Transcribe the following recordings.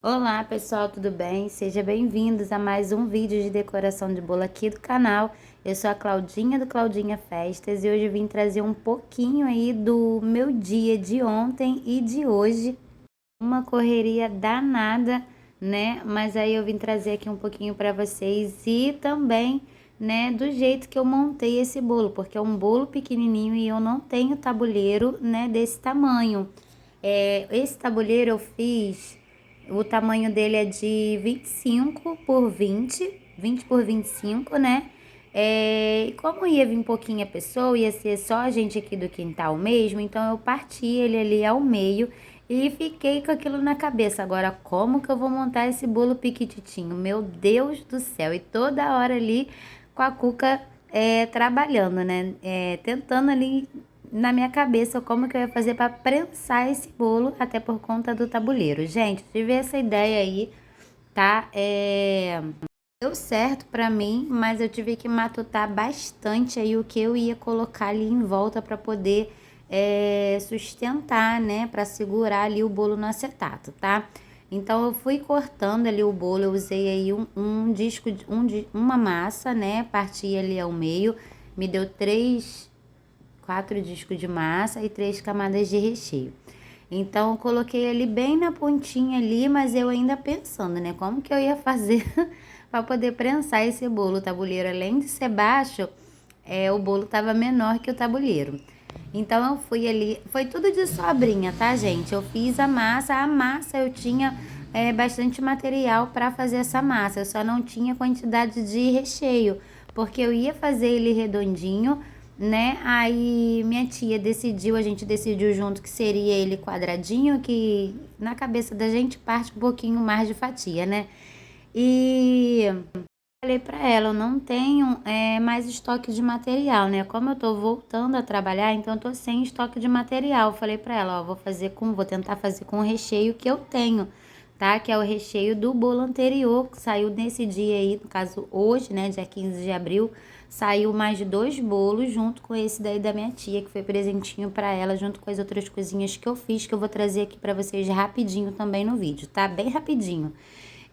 Olá pessoal, tudo bem? Sejam bem-vindos a mais um vídeo de decoração de bolo aqui do canal. Eu sou a Claudinha do Claudinha Festas e hoje eu vim trazer um pouquinho aí do meu dia de ontem e de hoje. Uma correria danada, né? Mas aí eu vim trazer aqui um pouquinho para vocês e também, né, do jeito que eu montei esse bolo, porque é um bolo pequenininho e eu não tenho tabuleiro, né, desse tamanho. Esse tabuleiro eu fiz, o tamanho dele é de 25 por 20 por 25, né? E como ia vir pouquinha pessoa, ia ser só a gente aqui do quintal mesmo, então eu parti ele ali ao meio e fiquei com aquilo na cabeça. Agora, como que eu vou montar esse bolo piquititinho? Meu Deus do céu! E toda hora ali com a Cuca trabalhando, né? Tentando ali na minha cabeça como que eu ia fazer para prensar esse bolo, até por conta do tabuleiro. Gente, tive essa ideia aí, tá? Deu certo para mim, mas eu tive que matutar bastante aí o que eu ia colocar ali em volta para poder sustentar, né? Para segurar ali o bolo no acetato, tá? Então eu fui cortando ali o bolo, eu usei aí um disco, uma massa, né? Parti ali ao meio, me deu 4 discos de massa e 3 camadas de recheio. Então, eu coloquei ali bem na pontinha ali, mas eu ainda pensando, né? Como que eu ia fazer para poder prensar esse bolo. O tabuleiro, além de ser baixo, o bolo tava menor que o tabuleiro. Então, eu fui ali, foi tudo de sobrinha, tá, gente? Eu fiz a massa eu tinha bastante material para fazer essa massa, eu só não tinha quantidade de recheio, porque eu ia fazer ele redondinho, né? Aí minha tia decidiu, a gente decidiu junto que seria ele quadradinho, que na cabeça da gente parte um pouquinho mais de fatia, né? E falei pra ela, eu não tenho mais estoque de material, né? Como eu tô voltando a trabalhar, então eu tô sem estoque de material. Falei pra ela, ó, vou tentar fazer com o recheio que eu tenho, tá? Que é o recheio do bolo anterior, que saiu nesse dia aí, no caso hoje, né, dia 15 de abril, saiu mais de 2 bolos junto com esse daí da minha tia, que foi presentinho pra ela, junto com as outras coisinhas que eu fiz, que eu vou trazer aqui pra vocês rapidinho também no vídeo, tá? Bem rapidinho.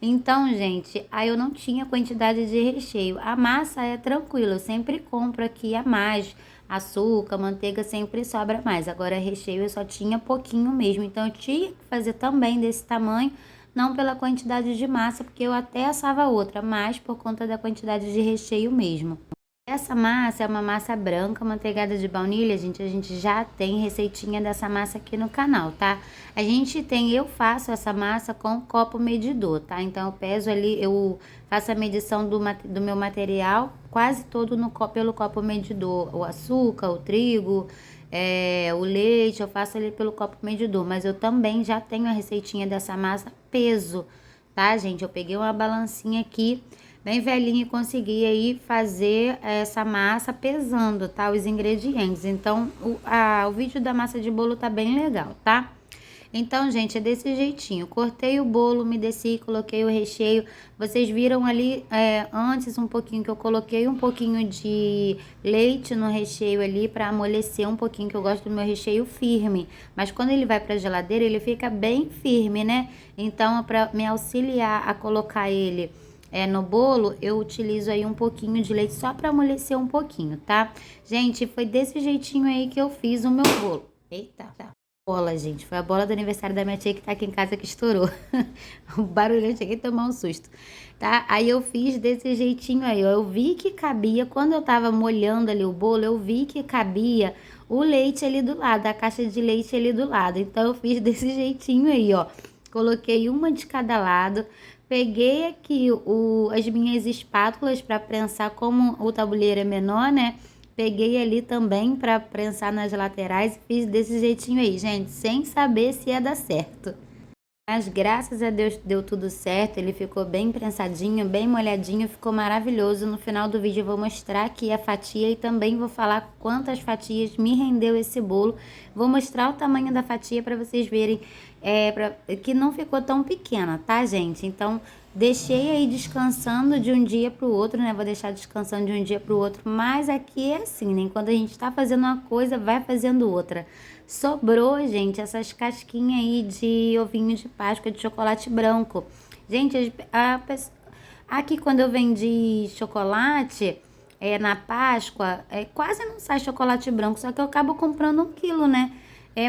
Então, gente, aí eu não tinha quantidade de recheio. A massa é tranquila, eu sempre compro aqui a mais. Açúcar, manteiga sempre sobra mais. Agora, recheio eu só tinha pouquinho mesmo. Então, eu tinha que fazer também desse tamanho, não pela quantidade de massa, porque eu até assava outra, mas por conta da quantidade de recheio mesmo. Essa massa é uma massa branca, manteigada de baunilha, gente. A gente já tem receitinha dessa massa aqui no canal, tá? Eu faço essa massa com copo medidor, tá? Então, eu peso ali, eu faço a medição do meu material quase todo pelo copo medidor. O açúcar, o trigo, o leite, eu faço ali pelo copo medidor. Mas eu também já tenho a receitinha dessa massa peso, tá, gente? Eu peguei uma balancinha aqui bem velhinha e consegui aí fazer essa massa pesando, tá? Os ingredientes. Então, o vídeo da massa de bolo tá bem legal, tá? Então, gente, é desse jeitinho. Cortei o bolo, me desci, coloquei o recheio. Vocês viram ali antes um pouquinho que eu coloquei um pouquinho de leite no recheio ali para amolecer um pouquinho, que eu gosto do meu recheio firme. Mas quando ele vai para geladeira, ele fica bem firme, né? Então, para me auxiliar a colocar ele no bolo, eu utilizo aí um pouquinho de leite só para amolecer um pouquinho, tá? Gente, foi desse jeitinho aí que eu fiz o meu bolo. Eita, tá. Bola, gente, foi a bola do aniversário da minha tia que tá aqui em casa que estourou. O barulho, eu cheguei a tomar um susto, tá? Aí eu fiz desse jeitinho aí, ó. Eu vi que cabia, quando eu tava molhando ali o bolo, eu vi que cabia o leite ali do lado, a caixa de leite ali do lado. Então eu fiz desse jeitinho aí, ó. Coloquei uma de cada lado. Peguei aqui as minhas espátulas para prensar, como o tabuleiro é menor, né? Peguei ali também para prensar nas laterais e fiz desse jeitinho aí, gente, sem saber se ia dar certo. Mas graças a Deus deu tudo certo, ele ficou bem prensadinho, bem molhadinho, ficou maravilhoso. No final do vídeo eu vou mostrar aqui a fatia e também vou falar quantas fatias me rendeu esse bolo. Vou mostrar o tamanho da fatia para vocês verem que não ficou tão pequena, tá, gente? Então, deixei aí descansando de um dia para o outro, né? Vou deixar descansando de um dia para o outro, mas aqui é assim, né? Quando a gente tá fazendo uma coisa, vai fazendo outra. sobrou, gente, essas casquinhas aí de ovinho de Páscoa de chocolate branco. Gente, aqui quando eu vendi chocolate, na Páscoa, quase não sai chocolate branco, só que eu acabo comprando 1 quilo, né?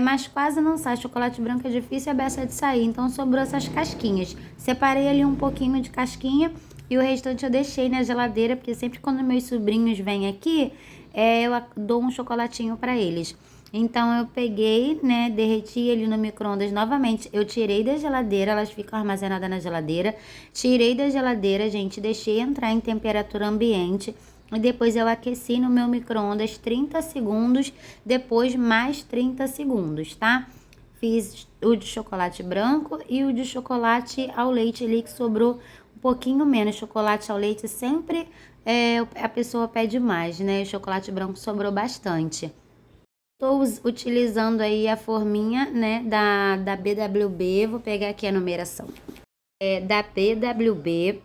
Mas quase não sai. Chocolate branco é difícil a beça de sair, então sobrou essas casquinhas. Separei ali um pouquinho de casquinha e o restante eu deixei na geladeira, porque sempre quando meus sobrinhos vêm aqui, eu dou um chocolatinho para eles. Então eu peguei, né, derreti ele no micro-ondas novamente. Eu tirei da geladeira, elas ficam armazenadas na geladeira. Tirei da geladeira, gente, deixei entrar em temperatura ambiente. E depois eu aqueci no meu micro-ondas 30 segundos, depois mais 30 segundos, tá? Fiz o de chocolate branco e o de chocolate ao leite ali, que sobrou um pouquinho menos. Chocolate ao leite sempre a pessoa pede mais, né? O chocolate branco sobrou bastante. Estou utilizando aí a forminha, né, da BWB, vou pegar aqui a numeração. Da BWB,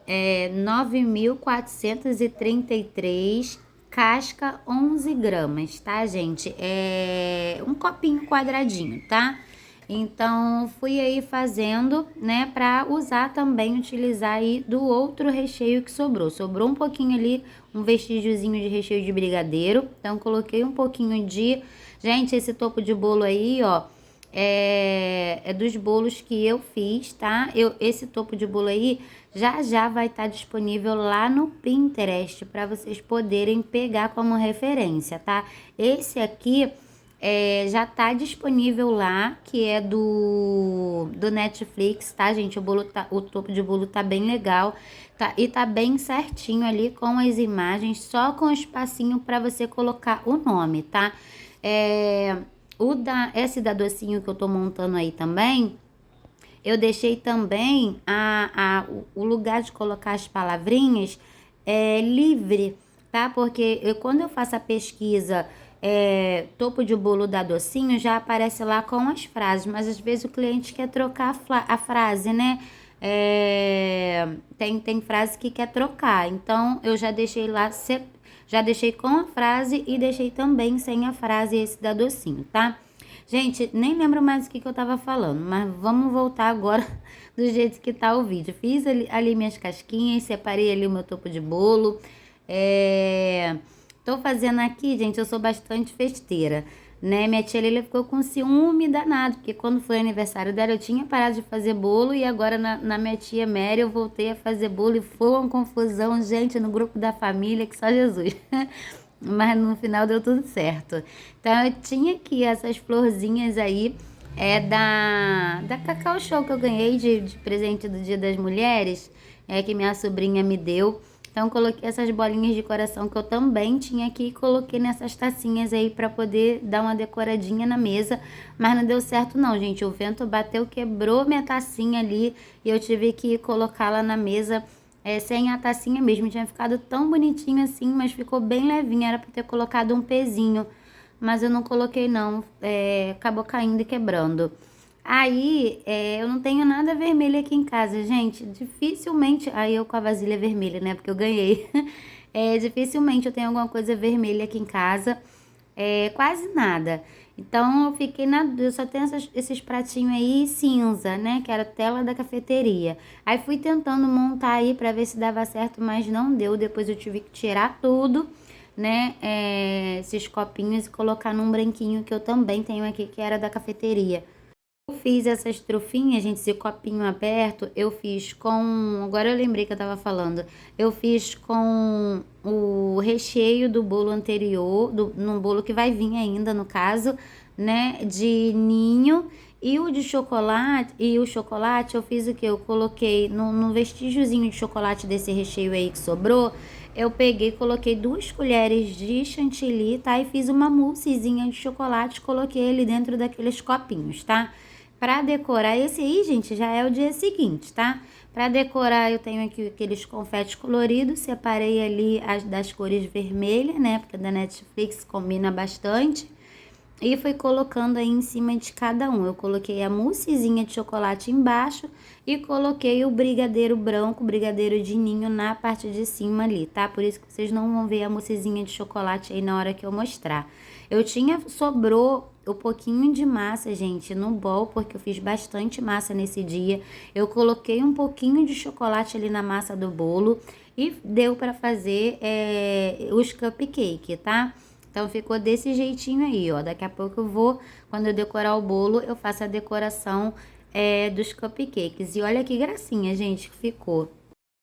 9.433, casca 11 gramas, tá, gente? É um copinho quadradinho, tá? Então, fui aí fazendo, né, pra usar também, utilizar aí do outro recheio que sobrou. Sobrou um pouquinho ali, um vestígiozinho de recheio de brigadeiro. Então, coloquei um pouquinho de... Gente, esse topo de bolo aí, ó, é dos bolos que eu fiz, tá? Esse topo de bolo aí já vai estar disponível lá no Pinterest para vocês poderem pegar como referência, tá? Esse aqui já tá disponível lá, que é do Netflix, tá, gente? O topo de bolo tá bem legal, tá? E tá bem certinho ali com as imagens, só com espacinho para você colocar o nome, tá? Esse da docinho que eu tô montando aí também, eu deixei também o lugar de colocar as palavrinhas livre, tá? Porque quando eu faço a pesquisa topo de bolo da docinho, já aparece lá com as frases, mas às vezes o cliente quer trocar a frase, né? Tem frase que quer trocar, então eu já deixei lá, já deixei com a frase e deixei também sem a frase esse da docinho, tá? Gente, nem lembro mais o que eu tava falando, mas vamos voltar agora do jeito que tá o vídeo. Fiz ali minhas casquinhas, separei ali o meu topo de bolo. Tô fazendo aqui, gente, eu sou bastante festeira, né? Minha tia Leila ficou com ciúme danado, porque quando foi aniversário dela eu tinha parado de fazer bolo e agora na minha tia Mary eu voltei a fazer bolo e foi uma confusão, gente, no grupo da família, que só Jesus. Mas no final deu tudo certo. Então eu tinha aqui essas florzinhas aí, da Cacau Show que eu ganhei de presente do Dia das Mulheres, que minha sobrinha me deu. Então coloquei essas bolinhas de coração que eu também tinha aqui e coloquei nessas tacinhas aí para poder dar uma decoradinha na mesa, mas não deu certo não, gente. O vento bateu, quebrou minha tacinha ali e eu tive que colocá-la na mesa sem a tacinha mesmo. Tinha ficado tão bonitinho assim, mas ficou bem levinha. Era para ter colocado um pezinho, mas eu não coloquei não. Acabou caindo e quebrando. Aí, eu não tenho nada vermelho aqui em casa, gente. Dificilmente... Aí eu com a vasilha vermelha, né? Porque eu ganhei. Dificilmente eu tenho alguma coisa vermelha aqui em casa. Quase nada. Então, eu fiquei na... Eu só tenho esses pratinhos aí cinza, né? Que era a tela da cafeteria. Aí fui tentando montar aí pra ver se dava certo, mas não deu. Depois eu tive que tirar tudo, né? Esses copinhos e colocar num branquinho que eu também tenho aqui, que era da cafeteria. Eu fiz essas trufinhas, gente, esse copinho aberto, eu fiz com... Agora eu lembrei que eu tava falando. Eu fiz com o recheio do bolo anterior, no bolo que vai vir ainda, no caso, né, de ninho. E o de chocolate, eu fiz o que? Eu coloquei no vestígiozinho de chocolate desse recheio aí que sobrou, eu peguei, coloquei 2 colheres de chantilly, tá? E fiz uma moussezinha de chocolate, coloquei ele dentro daqueles copinhos, tá? Pra decorar, esse aí, gente, já é o dia seguinte, tá? Pra decorar, eu tenho aqui aqueles confetes coloridos, separei ali as das cores vermelhas, né? Porque da Netflix combina bastante. E fui colocando aí em cima de cada um. Eu coloquei a moussezinha de chocolate embaixo e coloquei o brigadeiro branco, brigadeiro de ninho na parte de cima ali, tá? Por isso que vocês não vão ver a moussezinha de chocolate aí na hora que eu mostrar. Sobrou o pouquinho de massa, gente, no bowl, porque eu fiz bastante massa nesse dia. Eu coloquei um pouquinho de chocolate ali na massa do bolo e deu para fazer os cupcake, tá? Então ficou desse jeitinho aí, ó. Daqui a pouco eu vou, quando eu decorar o bolo, eu faço a decoração dos cupcakes. E olha que gracinha, gente, que ficou.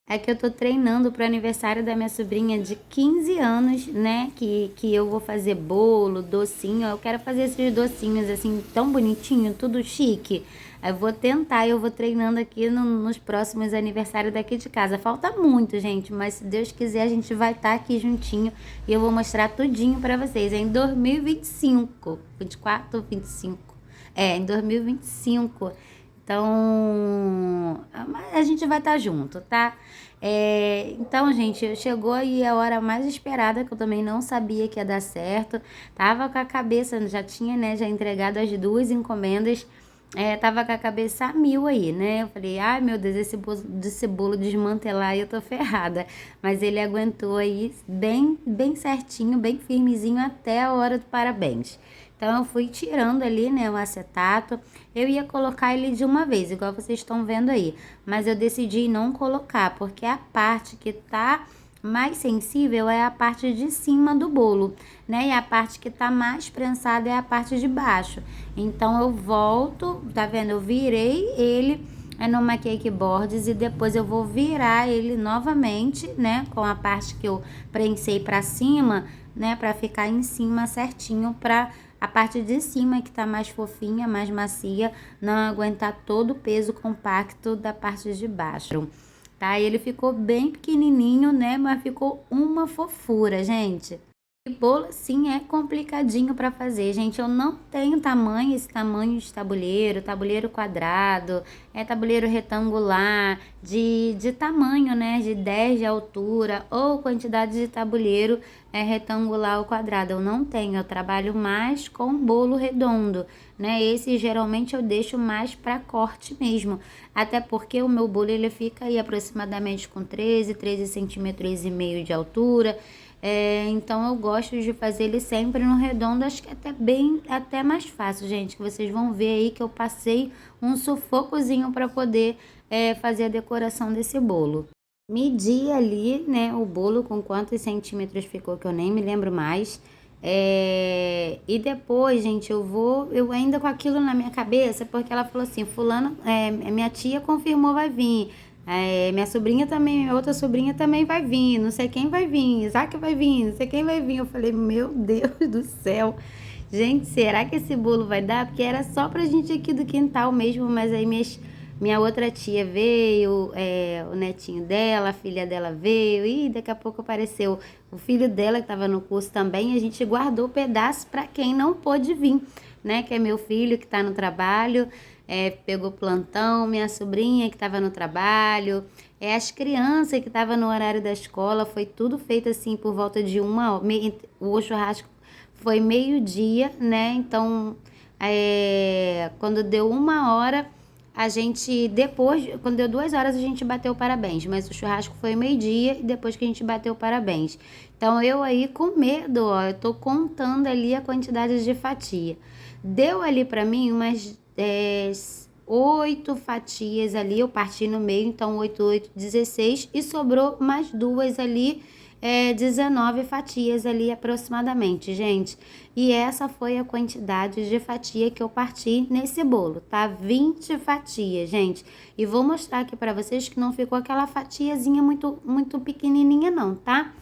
É que eu tô treinando pro aniversário da minha sobrinha de 15 anos, né? Que eu vou fazer bolo, docinho. Eu quero fazer esses docinhos assim, tão bonitinho, tudo chique. Aí eu vou tentar, eu vou treinando aqui nos próximos aniversários daqui de casa. Falta muito, gente, mas se Deus quiser a gente vai estar aqui juntinho e eu vou mostrar tudinho pra vocês. É em 2025, 24 ou 25? Em 2025. Então, a gente vai estar junto, tá? Então, gente, chegou aí a hora mais esperada, que eu também não sabia que ia dar certo. Tava com a cabeça, já tinha, né, já entregado as 2 encomendas. Tava com a cabeça a mil aí, né? Eu falei, ai meu Deus, esse bolo desmantelar eu tô ferrada. Mas ele aguentou aí bem, bem certinho, bem firmezinho até a hora do parabéns. Então eu fui tirando ali, né, o acetato. Eu ia colocar ele de uma vez, igual vocês estão vendo aí. Mas eu decidi não colocar, porque a parte que tá mais sensível é a parte de cima do bolo, né? E a parte que tá mais prensada é a parte de baixo. Então eu volto, tá vendo? Eu virei ele numa cake boards e depois eu vou virar ele novamente, né? Com a parte que eu prensei pra cima, né? Pra ficar em cima certinho, pra a parte de cima que tá mais fofinha, mais macia, não aguentar todo o peso compacto da parte de baixo. Tá? Ele ficou bem pequenininho, né? Mas ficou uma fofura, gente. E bolo, sim, é complicadinho para fazer, gente. Eu não tenho esse tamanho de tabuleiro quadrado, tabuleiro retangular, de tamanho, né? De 10 de altura, ou quantidade de tabuleiro retangular ou quadrado. Eu não tenho, eu trabalho mais com bolo redondo, né? Esse geralmente eu deixo mais para corte mesmo. Até porque o meu bolo ele fica aí aproximadamente com 13 centímetros e meio de altura. Então eu gosto de fazer ele sempre no redondo, acho que até mais fácil, gente, que vocês vão ver aí que eu passei um sufocozinho para poder fazer a decoração desse bolo. Medi ali, né, o bolo com quantos centímetros ficou, que eu nem me lembro mais. E depois, gente, eu ainda com aquilo na minha cabeça, porque ela falou assim, fulano, minha tia confirmou vai vir. Minha sobrinha também, minha outra sobrinha também vai vir, não sei quem vai vir, Isaac vai vir, não sei quem vai vir. Eu falei, meu Deus do céu, gente, será que esse bolo vai dar? Porque era só pra gente aqui do quintal mesmo, mas aí minha outra tia veio, o netinho dela, a filha dela veio, e daqui a pouco apareceu o filho dela que estava no curso também. A gente guardou pedaço para quem não pôde vir, né? Que é meu filho que está no trabalho, pegou plantão, minha sobrinha que estava no trabalho, as crianças que estavam no horário da escola. Foi tudo feito assim por volta de 1 hora. O churrasco foi meio-dia, né? Então, quando deu 1 hora, a gente, quando deu 2 horas, a gente bateu parabéns, mas o churrasco foi meio-dia e depois que a gente bateu parabéns. Então, eu aí com medo, ó, eu tô contando ali a quantidade de fatia. Deu ali pra mim umas 8 fatias ali, eu parti no meio, então 8, 8, 16, e sobrou mais 2 ali, 19 fatias ali aproximadamente, gente. E essa foi a quantidade de fatia que eu parti nesse bolo, tá? 20 fatias, gente. E vou mostrar aqui pra vocês que não ficou aquela fatiazinha muito, muito pequenininha não, tá?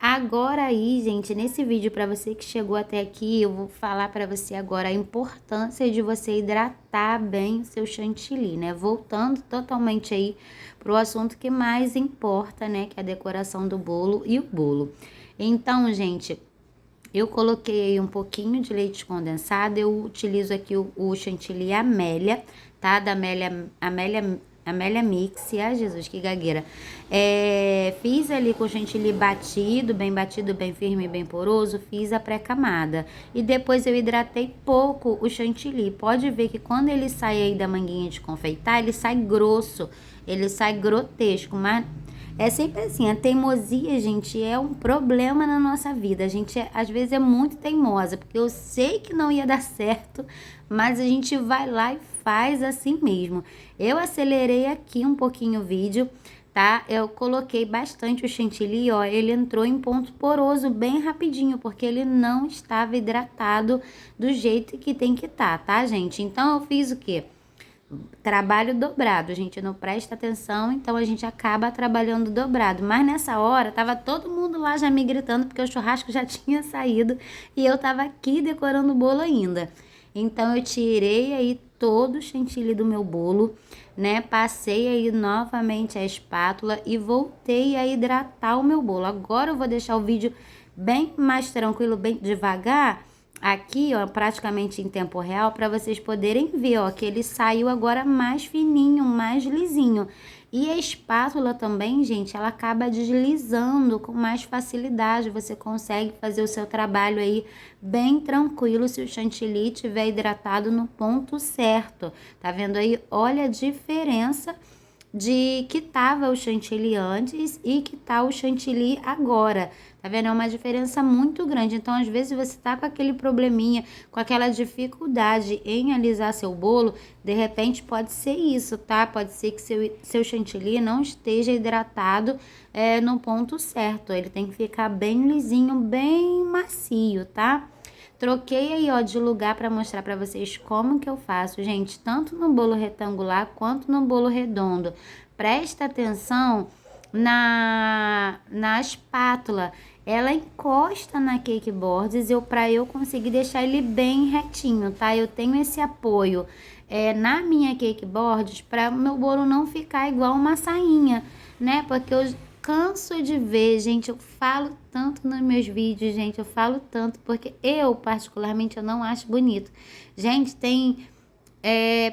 Agora aí, gente, nesse vídeo, para você que chegou até aqui, eu vou falar para você agora a importância de você hidratar bem o seu chantilly, né? Voltando totalmente aí pro assunto que mais importa, né? Que é a decoração do bolo e o bolo. Então, gente, eu coloquei aí um pouquinho de leite condensado. Eu utilizo aqui o chantilly Amélia, tá? Da Amélia Mix. Ai, Jesus, que gagueira. Fiz ali com o chantilly batido, bem firme e bem poroso. Fiz a pré-camada. E depois eu hidratei pouco o chantilly. Pode ver que quando ele sai aí da manguinha de confeitar, ele sai grosso. Ele sai grotesco, mas É sempre assim, a teimosia, gente, é um problema na nossa vida. A gente, às vezes, é muito teimosa, porque eu sei que não ia dar certo, mas a gente vai lá e faz assim mesmo. Eu acelerei aqui um pouquinho o vídeo, tá? Eu coloquei bastante o chantilly, ó, ele entrou em ponto poroso bem rapidinho, porque ele não estava hidratado do jeito que tem que tá, gente? Então, eu fiz o quê? Trabalho dobrado, a gente não presta atenção, então a gente acaba trabalhando dobrado. Mas nessa hora, tava todo mundo lá já me gritando, porque o churrasco já tinha saído e eu tava aqui decorando o bolo ainda. Então eu tirei aí todo o chantilly do meu bolo, né? Passei aí novamente a espátula e voltei a hidratar o meu bolo. Agora eu vou deixar o vídeo bem mais tranquilo, bem devagar, aqui, ó, praticamente em tempo real, para vocês poderem ver, ó, que ele saiu agora mais fininho, mais lisinho. E a espátula também, gente, ela acaba deslizando com mais facilidade. Você consegue fazer o seu trabalho aí bem tranquilo se o chantilly estiver hidratado no ponto certo. Tá vendo aí? Olha a diferença de que tava o chantilly antes e que tá o chantilly agora. Tá vendo? É uma diferença muito grande. Então, às vezes, você tá com aquele probleminha, com aquela dificuldade em alisar seu bolo, de repente pode ser isso, tá? Pode ser que seu chantilly não esteja hidratado no ponto certo. Ele tem que ficar bem lisinho, bem macio, tá? Troquei aí, ó, de lugar para mostrar para vocês como que eu faço, gente, tanto no bolo retangular quanto no bolo redondo. Presta atenção na espátula. Ela encosta na cake boards para eu conseguir deixar ele bem retinho, tá? Eu tenho esse apoio na minha cake boards para o meu bolo não ficar igual uma sainha, né? Porque eu canso de ver, gente, eu falo tanto nos meus vídeos, gente, eu falo tanto, porque eu, particularmente, eu não acho bonito. Gente, tem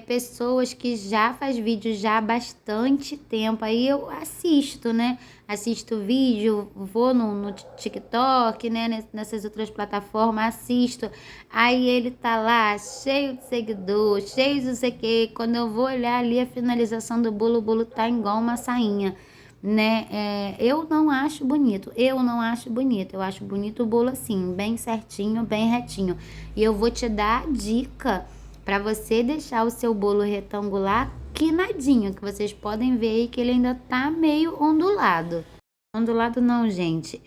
pessoas que já faz vídeo já há bastante tempo, aí eu assisto, né? Assisto vídeo, vou no TikTok, né? Nessas outras plataformas, assisto. Aí ele tá lá, cheio de seguidor, cheio de não sei o quê. Quando eu vou olhar ali a finalização do bolo, o bolo tá igual uma sainha, né? Eu não acho bonito, eu acho bonito o bolo assim, bem certinho, bem retinho. E eu vou te dar a dica para você deixar o seu bolo retangular quinadinho, que vocês podem ver aí que ele ainda tá meio ondulado. Ondulado não, gente,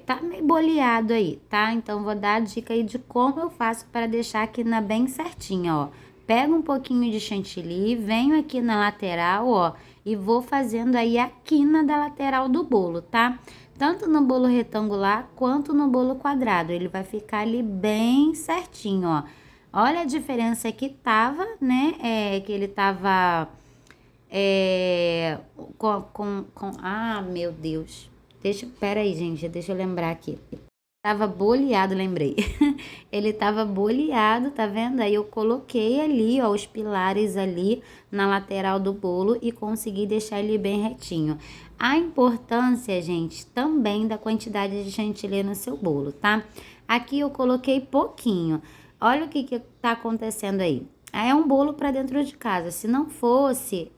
tá meio boleado aí, tá? Então vou dar a dica aí de como eu faço para deixar a quina bem certinha, ó. Pego um pouquinho de chantilly, venho aqui na lateral, ó, e vou fazendo aí a quina da lateral do bolo, tá? Tanto no bolo retangular quanto no bolo quadrado, ele vai ficar ali bem certinho, ó. Olha a diferença que tava, né? Que ele tava Ah, meu Deus. Pera aí, gente, deixa eu lembrar aqui. Tava boleado, lembrei. Ele tava boleado, tá vendo? Aí eu coloquei ali, ó, os pilares ali na lateral do bolo e consegui deixar ele bem retinho. A importância, gente, também da quantidade de chantilly no seu bolo, tá? Aqui eu coloquei pouquinho. Olha o que tá acontecendo aí. É um bolo para dentro de casa. Se não fosse,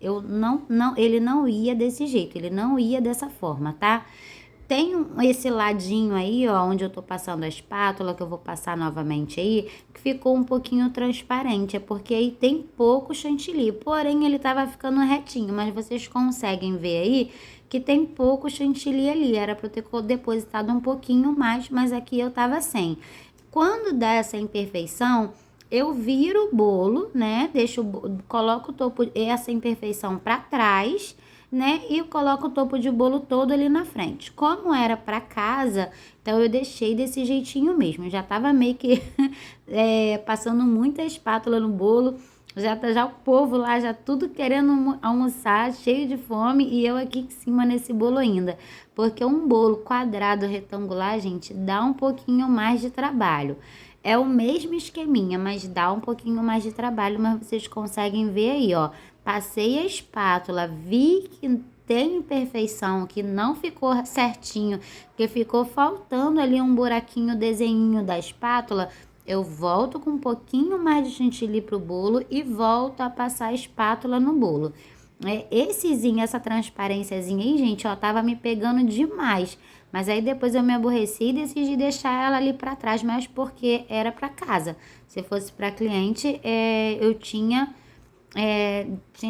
ele não ia desse jeito, ele não ia dessa forma, tá? Tem esse ladinho aí, ó, onde eu tô passando a espátula, que eu vou passar novamente aí, que ficou um pouquinho transparente, é porque aí tem pouco chantilly, porém ele tava ficando retinho, mas vocês conseguem ver aí que tem pouco chantilly ali, era pra eu ter depositado um pouquinho mais, mas aqui eu tava sem. Quando dá essa imperfeição, eu viro o bolo, né, coloco o topo, essa imperfeição pra trás, né? E eu coloco o topo de bolo todo ali na frente. Como era para casa, então eu deixei desse jeitinho mesmo. Já tava meio que passando muita espátula no bolo. Já o povo lá, já tudo querendo almoçar, cheio de fome. E eu aqui em cima nesse bolo ainda. Porque um bolo quadrado, retangular, gente, dá um pouquinho mais de trabalho. É o mesmo esqueminha, mas dá um pouquinho mais de trabalho. Mas vocês conseguem ver aí, ó. Passei a espátula, vi que tem imperfeição, que não ficou certinho, que ficou faltando ali um buraquinho, desenho da espátula. Eu volto com um pouquinho mais de chantilly pro bolo e volto a passar a espátula no bolo. essa transparênciazinha aí, gente, ó, tava me pegando demais. Mas aí depois eu me aborreci e decidi deixar ela ali pra trás, mas porque era pra casa. Se fosse pra cliente, eu tinha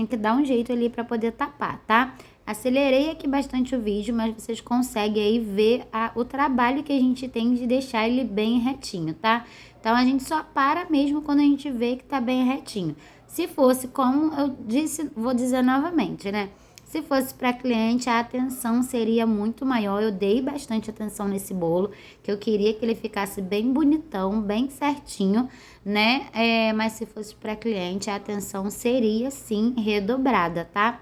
que dar um jeito ali pra poder tapar, tá? Acelerei aqui bastante o vídeo, mas vocês conseguem aí ver o trabalho que a gente tem de deixar ele bem retinho, tá? Então a gente só para mesmo quando a gente vê que tá bem retinho. Se fosse, como eu disse, vou dizer novamente, né? Se fosse para cliente, a atenção seria muito maior. Eu dei bastante atenção nesse bolo, que eu queria que ele ficasse bem bonitão, bem certinho, né? Mas se fosse para cliente, a atenção seria sim redobrada, tá?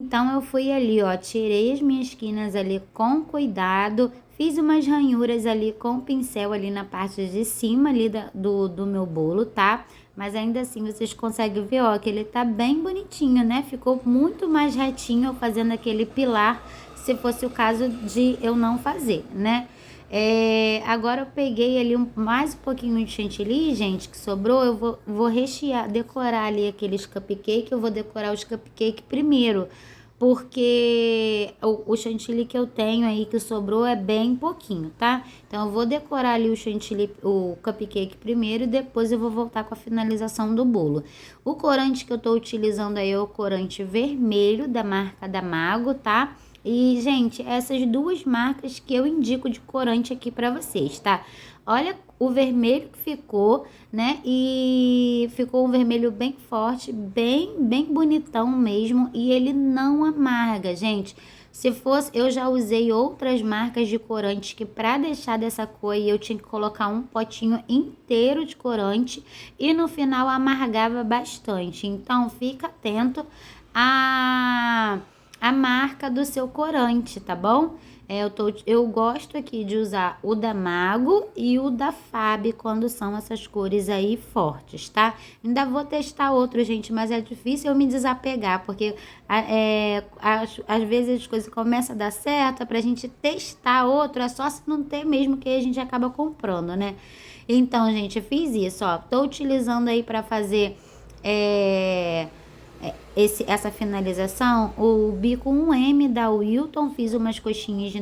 Então eu fui ali, ó, tirei as minhas esquinas ali com cuidado, fiz umas ranhuras ali com o pincel ali na parte de cima ali do meu bolo, tá? Mas ainda assim vocês conseguem ver, ó, que ele tá bem bonitinho, né? Ficou muito mais retinho eu fazendo aquele pilar, se fosse o caso de eu não fazer, né? Agora eu peguei ali mais um pouquinho de chantilly, gente, que sobrou. Eu vou rechear, decorar ali aqueles cupcake. Eu vou decorar os cupcake primeiro, porque o chantilly que eu tenho aí que sobrou é bem pouquinho, tá? Então eu vou decorar ali o cupcake primeiro e depois eu vou voltar com a finalização do bolo. O corante que eu tô utilizando aí é o corante vermelho da marca da Mago, tá? E, gente, essas duas marcas que eu indico de corante aqui pra vocês, tá? Olha o vermelho que ficou, né? E ficou um vermelho bem forte, bem bonitão mesmo. E ele não amarga, gente. Se fosse, eu já usei outras marcas de corante que para deixar dessa cor eu tinha que colocar um potinho inteiro de corante e no final amargava bastante. Então, fica atento a marca do seu corante, tá bom? Eu gosto aqui de usar o da Mago e o da Fab quando são essas cores aí fortes, tá? Ainda vou testar outro, gente, mas é difícil eu me desapegar, porque às vezes as coisas começam a dar certo, pra gente testar outro, é só se não ter mesmo que a gente acaba comprando, né? Então, gente, eu fiz isso, ó. Tô utilizando aí pra fazer... essa finalização, o bico 1M da Wilton, fiz umas coxinhas,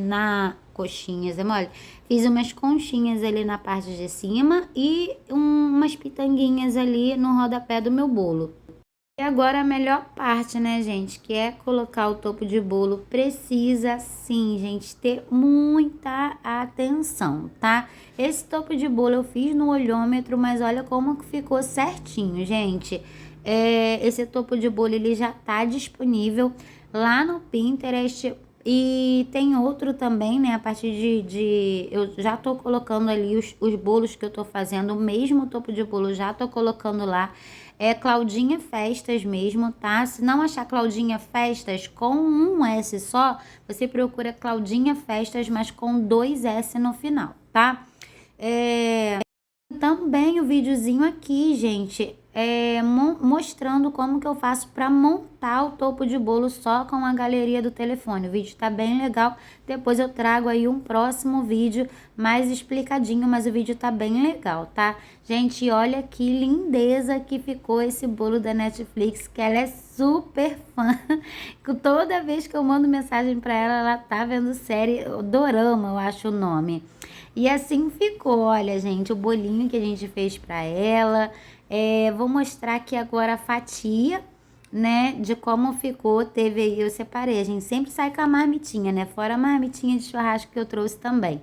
é mole? Fiz umas conchinhas ali na parte de cima e umas pitanguinhas ali no rodapé do meu bolo. E agora a melhor parte, né, gente, que é colocar o topo de bolo. Precisa sim, gente, ter muita atenção, tá? Esse topo de bolo eu fiz no olhômetro, mas olha como que ficou certinho, gente. Esse topo de bolo ele já tá disponível lá no Pinterest. E tem outro também, né? A partir eu já tô colocando ali os bolos que eu tô fazendo, o mesmo topo de bolo, já tô colocando lá. É Claudinha Festas mesmo, tá? Se não achar Claudinha Festas com um S só, você procura Claudinha Festas, mas com 2 S no final, tá? Também o videozinho aqui, gente, mostrando como que eu faço para montar o topo de bolo só com a galeria do telefone. O vídeo tá bem legal. Depois eu trago aí um próximo vídeo mais explicadinho, mas o vídeo tá bem legal, tá? Gente, olha que lindeza que ficou esse bolo da Netflix, que ela é super fã. Toda vez que eu mando mensagem para ela, ela tá vendo série Dorama, eu acho o nome. E assim ficou, olha, gente, o bolinho que a gente fez para ela. Vou mostrar aqui agora a fatia, né, de como ficou. Teve aí, eu separei, a gente sempre sai com a marmitinha, né, fora a marmitinha de churrasco que eu trouxe também.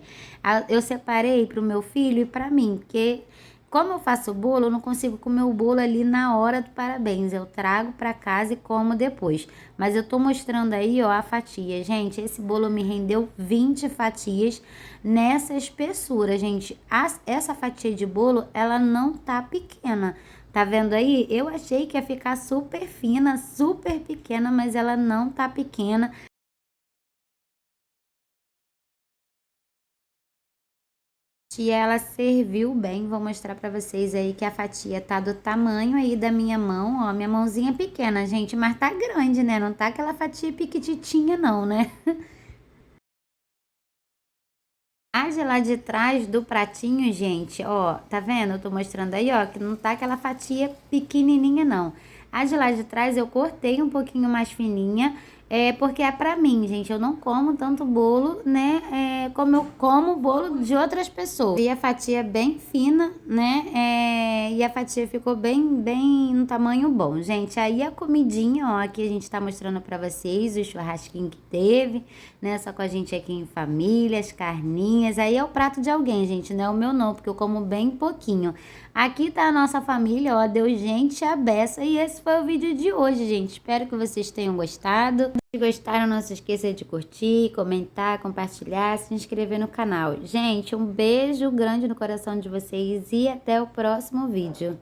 Eu separei pro meu filho e pra mim, porque como eu faço o bolo, eu não consigo comer o bolo ali na hora do parabéns. Eu trago para casa e como depois. Mas eu tô mostrando aí, ó, a fatia. Gente, esse bolo me rendeu 20 fatias nessa espessura, gente. Essa fatia de bolo, ela não tá pequena. Tá vendo aí? Eu achei que ia ficar super fina, super pequena, mas ela não tá pequena. E ela serviu bem. Vou mostrar pra vocês aí que a fatia tá do tamanho aí da minha mão, ó. Minha mãozinha é pequena, gente, mas tá grande, né? Não tá aquela fatia piquititinha não, né? A de lá de trás do pratinho, gente, ó, tá vendo? Eu tô mostrando aí, ó, que não tá aquela fatia pequenininha não. A de lá de trás eu cortei um pouquinho mais fininha, porque é pra mim, gente. Eu não como tanto bolo, né? Como eu como bolo de outras pessoas. E a fatia é bem fina, né? E a fatia ficou bem no tamanho bom, gente. Aí a comidinha, ó, aqui a gente tá mostrando pra vocês o churrasquinho que teve, né? Só com a gente aqui em família, as carninhas. Aí é o prato de alguém, gente, não é o meu não, porque eu como bem pouquinho. Aqui tá a nossa família, ó, deu gente a beça. E esse foi o vídeo de hoje, gente. Espero que vocês tenham gostado. Se gostaram, não se esqueça de curtir, comentar, compartilhar, se inscrever no canal. Gente, um beijo grande no coração de vocês e até o próximo vídeo.